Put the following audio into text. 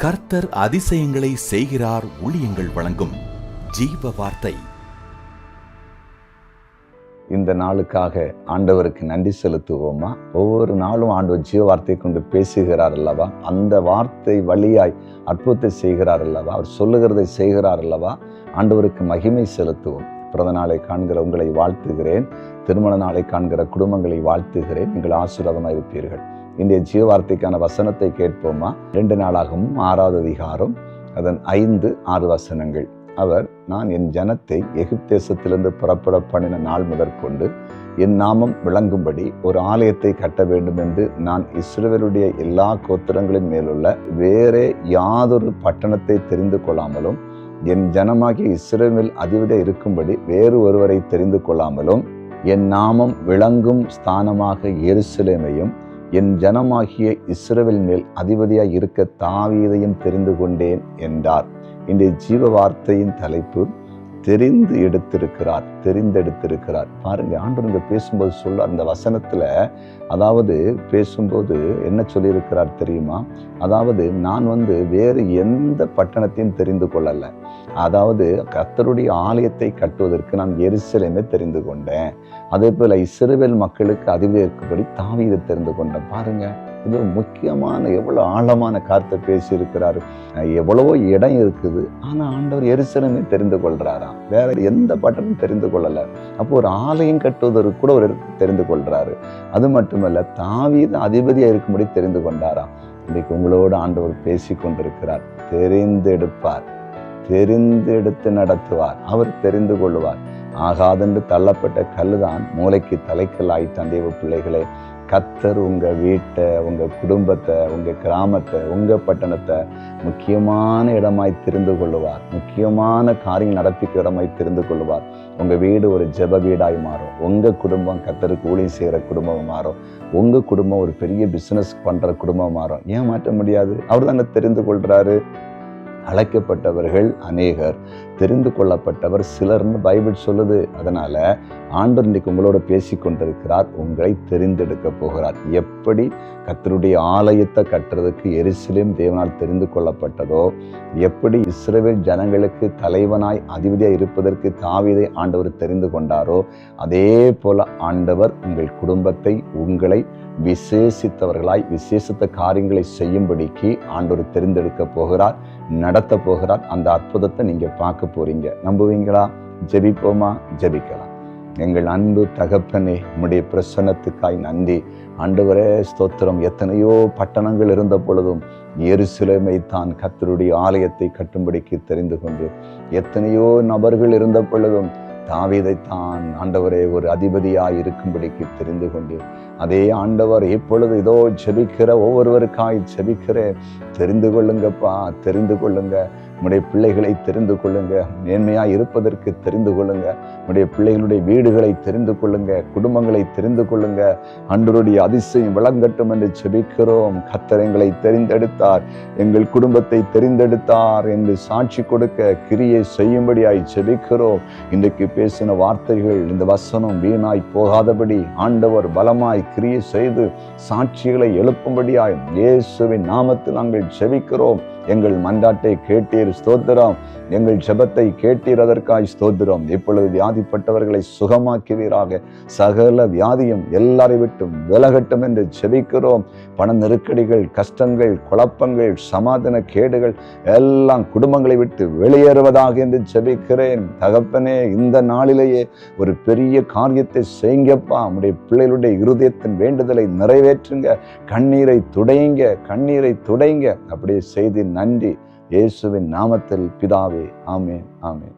கர்த்தர் அதிசயங்களை செய்கிறார். ஊழியங்கள் வழங்கும் ஜீவ வார்த்தை. இந்த நாளுக்காக ஆண்டவருக்கு நன்றி செலுத்துவோமா? ஒவ்வொரு நாளும் ஆண்டவர் ஜீவ வார்த்தை கொண்டு பேசுகிறார் அல்லவா? அந்த வார்த்தை வழியாய் அற்புதத்தை செய்கிறார் அல்லவா? அவர் சொல்லுகிறதை செய்கிறார் அல்லவா? ஆண்டவருக்கு மகிமை செலுத்துவோம். பிறந்த நாளை காண்கிற உங்களை வாழ்த்துகிறேன். திருமண நாளை காண்கிற குடும்பங்களை வாழ்த்துகிறேன். நீங்கள் ஆசீர்வாதமாக இருப்பீர்கள். இன்றைய ஜீவ வார்த்தைக்கான வசனத்தை கேட்போமா? 2 நாளாகவும் 6வது அதிகாரம் அதன் 5-6 வசனங்கள். அவர், நான் என் ஜனத்தை எகிப்தேசத்திலிருந்து புறப்பட பண்ணின நாள் முதற்கொண்டு என் நாமம் விளங்கும்படி ஒரு ஆலயத்தை கட்ட வேண்டும் என்று நான் இஸ்ரவேலுடைய எல்லா கோத்திரங்களின் மேலுள்ள வேறே யாதொரு பட்டணத்தை தெரிந்து கொள்ளாமலும் என் ஜனமாகிய இஸ்ரவேல் அதிபதி இருக்கும்படி வேறு ஒருவரை தெரிந்து கொள்ளாமலும் என் நாமம் விளங்கும் ஸ்தானமாக எருசலேமையும் என் ஜனமாகிய இஸ்ரவேல் மேல் அதிபதியாய் இருக்க தாவீதையும் தெரிந்து கொண்டேன் என்றார். இன்றைய ஜீவ வார்த்தையின் தலைப்பு தெரிந்தெடுத்திருக்கிறார். பாருங்க, ஆண்டவர் இங்க பேசும்போது சொல்ல அந்த வசனத்துல, அதாவது பேசும்போது என்ன சொல்லியிருக்கிறார் தெரியுமா? அதாவது நான் வேறு எந்த பட்டணத்தையும் தெரிந்து கொள்ளல. அதாவது கர்த்தருடைய ஆலயத்தை கட்டுவதற்கு நான் எருசலேமை தெரிந்து கொண்டேன். அதே போல இஸ்ரவேல் மக்களுக்கு அதிபதி இருக்கும்படி தாவீதை தெரிந்து கொண்டேன். பாருங்க, இது முக்கியமான எவ்வளவு ஆழமான கருத்தை பேசியிருக்கிறாரு. எவ்வளவோ இடம் இருக்குது, ஆனா ஆண்டவர் எருசலேமை தெரிந்து கொள்றாராம். வேற எந்த பட்டணம் தெரிந்து கொள்ளல. அப்போ ஒரு ஆலயம் கட்டுவதற்கு கூட ஒரு தெரிந்து கொள்றாரு. அது மட்டுமல்ல, தாவீது அதிபதியா இருக்கும்படி தெரிந்து கொண்டாராம். இன்றைக்கு உங்களோடு ஆண்டவர் பேசி கொண்டிருக்கிறார். தெரிந்தெடுத்து நடத்துவார். அவர் தெரிந்து கொள்வார். ஆகாதென்று தள்ளப்பட்ட கல்லுதான் மூளைக்கு தலைக்கல் ஆயிட்டான். தேவ பிள்ளைகளே, கர்த்தர் உங்க வீட்டை, உங்க குடும்பத்தை, உங்க கிராமத்தை, உங்க பட்டணத்தை முக்கியமான இடமாய் தெரிந்து கொள்ளுவார். முக்கியமான காரியங்கள் நடப்பிக்க இடமாய் தெரிந்து கொள்ளுவார். உங்க வீடு ஒரு ஜெப வீடாய் மாறும். உங்க குடும்பம் கர்த்தருக்கு ஊழியம் செய்கிற குடும்பம் மாறும். உங்க குடும்பம் ஒரு பெரிய பிசினஸ் பண்ற குடும்பம் மாறும். ஏன் மாற்ற முடியாது? அவர் தானே தெரிந்து கொள்றாரு. அழைக்கப்பட்டவர்கள் அநேகர், தெரிந்து கொள்ளப்பட்டவர் சிலர்னு பைபிள் சொல்லுது. அதனால ஆண்டவர் இன்றைக்கு உங்களோட பேசி கொண்டிருக்கிறார். உங்களை தெரிந்தெடுக்க போகிறார். எப்படி கர்த்தருடைய ஆலயத்தை கட்டுறதுக்கு எருசலேம் தேவனால் தெரிந்து கொள்ளப்பட்டதோ, எப்படி இஸ்ரவேல் ஜனங்களுக்கு தலைவனாய் அதிபதியாய் இருப்பதற்கு தாவீதை ஆண்டவர் தெரிந்து கொண்டாரோ, அதே போல ஆண்டவர் உங்கள் குடும்பத்தை, உங்களை விசேஷித்தவர்களாய் விசேஷித்த காரியங்களை செய்யும்படிக்கு ஆண்டவர் தெரிந்தெடுக்க போகிறார், நடத்த போகிறார். அந்த அற்புதத்தை நீங்க பார்க்க போறீங்க. நம்புவீங்களா? ஜெபிப்போமா? ஜெபிக்கலாம். எங்கள் அன்பு தகப்பனே, உம்முடைய பிரசன்னத்துக்காய் நன்றி. ஆண்டவரே, ஸ்தோத்திரம். எத்தனையோ பட்டணங்கள் இருந்த பொழுதும் எருசலேமை தான் கர்த்தருடைய ஆலயத்தை கட்டும்படிக்கு தெரிந்து கொண்டு, எத்தனையோ நபர்கள் இருந்த பொழுதும் தாவீதைத்தான் ஆண்டவரே ஒரு அதிபதியாய் இருக்கும்படிக்கு தெரிந்து கொண்டு, அதே ஆண்டவர் இப்பொழுது இதோ ஜெபிக்கிற ஒவ்வொருவருக்காய் ஜெபிக்கிறேன். தெரிந்து கொள்ளுங்கப்பா, தெரிந்து கொள்ளுங்க. உடைய பிள்ளைகளை தெரிந்து கொள்ளுங்க. மேன்மையாய் இருப்பதற்கு தெரிந்து கொள்ளுங்க. உடைய பிள்ளைகளுடைய வீடுகளை தெரிந்து கொள்ளுங்க. குடும்பங்களை தெரிந்து கொள்ளுங்க. ஆண்டவருடைய அதிசயம் விளங்கட்டும் என்று ஜெபிக்கிறோம். கர்த்தர் எங்களை தெரிந்தெடுத்தார், எங்கள் குடும்பத்தை தெரிந்தெடுத்தார் என்று சாட்சி கொடுக்க கிரியை செய்யும்படியாய் ஜெபிக்கிறோம். இன்றைக்கு பேசின வார்த்தைகள், இந்த வசனம் வீணாய் போகாதபடி ஆண்டவர் பலமாய் கிரியை செய்து சாட்சிகளை எழுப்பும்படியாய் இயேசுவின் நாமத்தில் நாங்கள் ஜெபிக்கிறோம். எங்கள் மன்றாட்டை கேட்டீர், ஸ்தோத்திரம். எங்கள் ஜெபத்தை கேட்டீர், அதற்காய் ஸ்தோத்திரம். இப்பொழுது வியாதிப்பட்டவர்களை சுகமாக்குவீராக. சகல வியாதியும் எல்லாரை விட்டும் விலகட்டும் என்று ஜெபிக்கிறோம். பண நெருக்கடிகள், கஷ்டங்கள், குழப்பங்கள், சமாதான கேடுகள் எல்லாம் குடும்பங்களை விட்டு வெளியேறுவதாக என்று ஜெபிக்கிறேன். தகப்பனே, இந்த நாளிலேயே ஒரு பெரிய காரியத்தை செய்யுங்கப்பா. உம்முடைய பிள்ளைகளுடைய இருதயத்தின் வேண்டுதலை நிறைவேற்றுங்க. கண்ணீரை துடைங்க. அப்படியே செய்தி நன்றி. இயேசுவின் நாமத்தில் பிதாவே, ஆமென், ஆமென்.